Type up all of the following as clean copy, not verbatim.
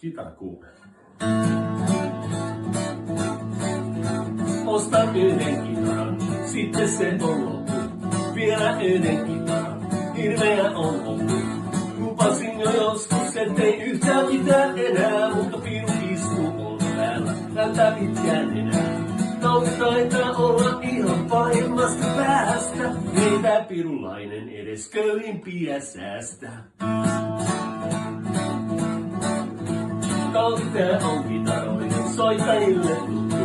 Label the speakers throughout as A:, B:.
A: Kitara kuule. Ostan yhden kitaran, sitten se on loppu. Vielä yhden kitaran, hirveä on loppu. Lupasin jo joskus, ettei yhtään mitään enää, mutta piru istuu on päällä, näyttää pitkään enää. Tauti taitaa olla ihan pahimmasta päästä, ei tää pirulainen edes köyhimpiä säästä. Tauti tää on kitaroiden soittajille tuttu,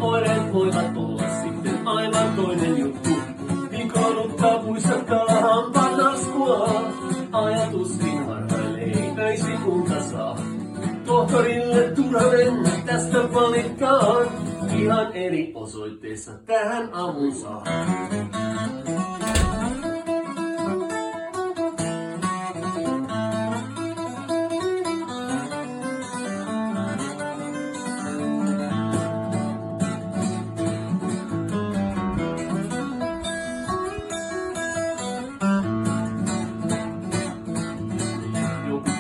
A: oireet voivat olla sitten aivan toinen juttu. Vikonutta puissattaa hampaan taskua, ajatuskin harhailee, öisin unta saa. Tohtorille turha mennä tästä valittaan, ihan eri osoitteessa tähän avun saa.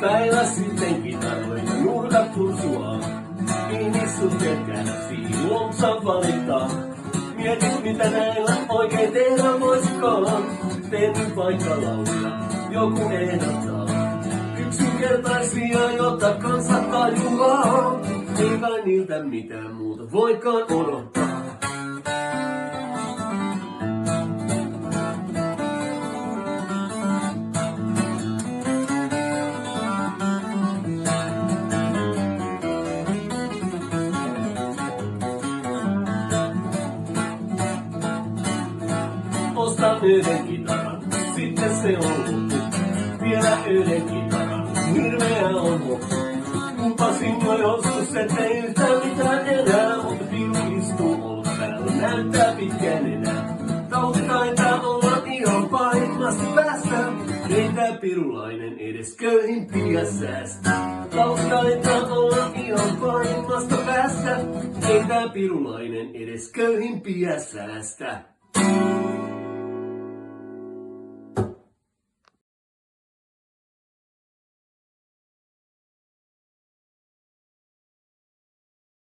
A: Päivä sitten kitaroita nurkat kursuaa, niin istutteet kärsii, luoksa valittaa. Mietin mitä näillä oikein tehdä voisikaan, teen nyt vaikka laulaa, joku ehdottaa. Yksinkertaisia, jotta kansa tajuaa, ei kai niiltä mitään muuta voikaan odottaa. Ostan yhden kitaran, sitten se on loppu. Vielä yhden kitaran, hirveä on loppu. Lupasin jo joskus, ettei yhtään mitään enää, mutta piru istuu olla päällä, näyttää pitkään enää. Tauti taitaa olla ihan pahimmasta päästä, ei tää pirulainen edes köyhimpiä säästä. Tauti taitaa olla ihan pahimmasta päästä, ei tää pirulainen edes köyhimpiä säästä.